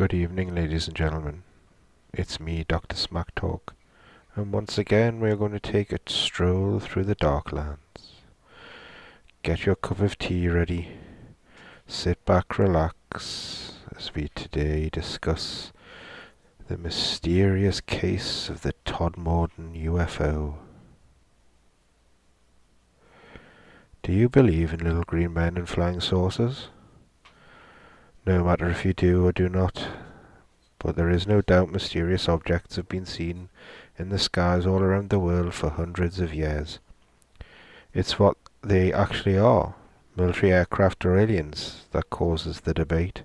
Good evening, ladies and gentlemen. It's me, Dr Smacktalk, and once again we are going to take a stroll through the Darklands. Get your cup of tea ready, sit back, relax, as we today discuss the mysterious case of the Todmorden UFO. Do you believe in little green men and flying saucers? No matter if you do or do not, but there is no doubt mysterious objects have been seen in the skies all around the world for hundreds of years. It's what they actually are, military aircraft or aliens, that causes the debate.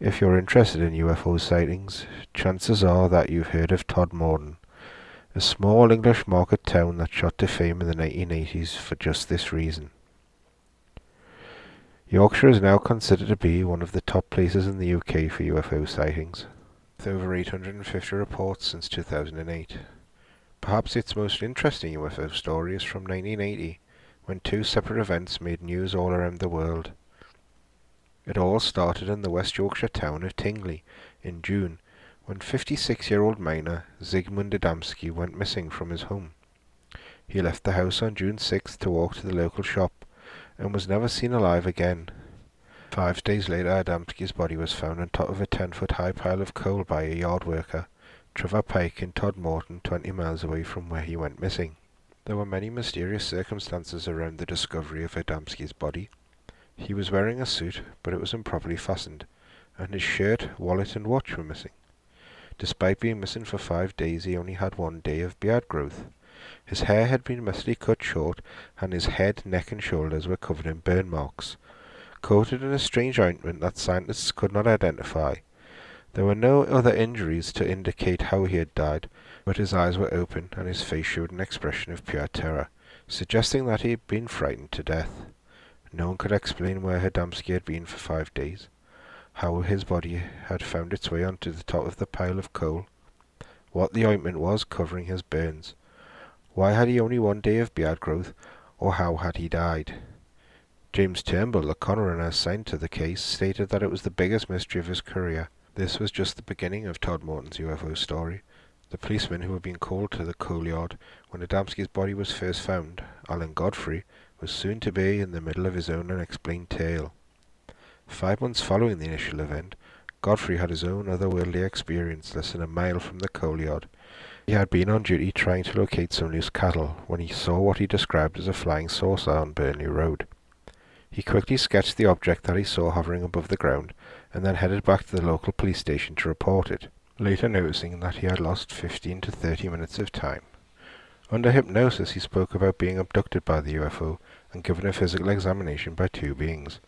If you're interested in UFO sightings, chances are that you've heard of Todmorden, a small English market town that shot to fame in the 1980s for just this reason. Yorkshire is now considered to be one of the top places in the UK for UFO sightings, with over 850 reports since 2008. Perhaps its most interesting UFO story is from 1980, when two separate events made news all around the world. It all started in the West Yorkshire town of Tingley in June, when 56-year-old miner Zigmund Adamski went missing from his home. He left the house on June 6th to walk to the local shop, and was never seen alive again. 5 days later, Adamski's body was found on top of a 10-foot high pile of coal by a yard worker, Trevor Pike, in Todmorden, 20 miles away from where he went missing. There were many mysterious circumstances around the discovery of Adamski's body. He was wearing a suit, but it was improperly fastened, and his shirt, wallet and watch were missing. Despite being missing for 5 days, he only had 1 day of beard growth. His hair had been messily cut short, and his head, neck and shoulders were covered in burn marks, coated in a strange ointment that scientists could not identify. There were no other injuries to indicate how he had died, but his eyes were open and his face showed an expression of pure terror, suggesting that he had been frightened to death. No one could explain where Adamski had been for 5 days, how his body had found its way onto the top of the pile of coal, what the ointment was covering his burns, why had he only 1 day of beard growth, or how had he died. James Turnbull, the coroner assigned to the case, stated that it was the biggest mystery of his career. This was just the beginning of Todmorden's UFO story. The policeman who had been called to the coal yard when Adamski's body was first found, Alan Godfrey, was soon to be in the middle of his own unexplained tale. 5 months following the initial event, Godfrey had his own otherworldly experience less than a mile from the coal yard. He had been on duty trying to locate some loose cattle when he saw what he described as a flying saucer on Burnley Road. He quickly sketched the object that he saw hovering above the ground, and then headed back to the local police station to report it, later noticing that he had lost 15 to 30 minutes of time. Under hypnosis, he spoke about being abducted by the UFO and given a physical examination by 2 beings.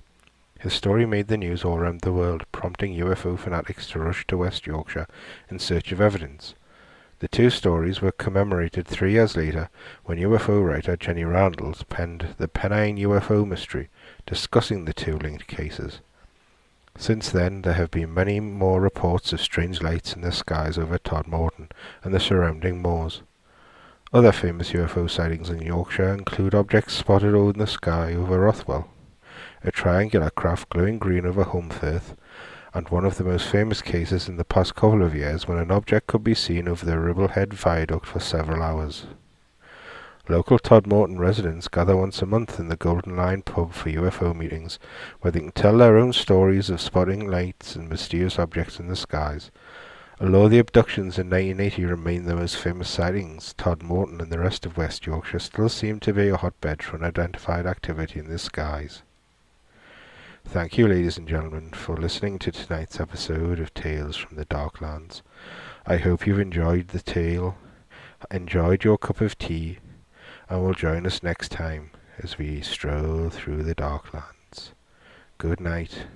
His story made the news all around the world, prompting UFO fanatics to rush to West Yorkshire in search of evidence. The 2 stories were commemorated 3 years later when UFO writer Jenny Randalls penned The Pennine UFO Mystery, discussing the 2 linked cases. Since then, there have been many more reports of strange lights in the skies over Todmorden and the surrounding moors. Other famous UFO sightings in Yorkshire include objects spotted in the sky over Rothwell, a triangular craft glowing green over Holmfirth, and one of the most famous cases in the past couple of years when an object could be seen over the Ribblehead Viaduct for several hours. Local Todmorden residents gather once a month in the Golden Lion pub for UFO meetings, where they can tell their own stories of spotting lights and mysterious objects in the skies. Although the abductions in 1980 remain the most famous sightings, Todmorden and the rest of West Yorkshire still seem to be a hotbed for unidentified activity in the skies. Thank you, ladies and gentlemen, for listening to tonight's episode of Tales from the Darklands. I hope you've enjoyed the tale, enjoyed your cup of tea, and will join us next time as we stroll through the Darklands. Good night.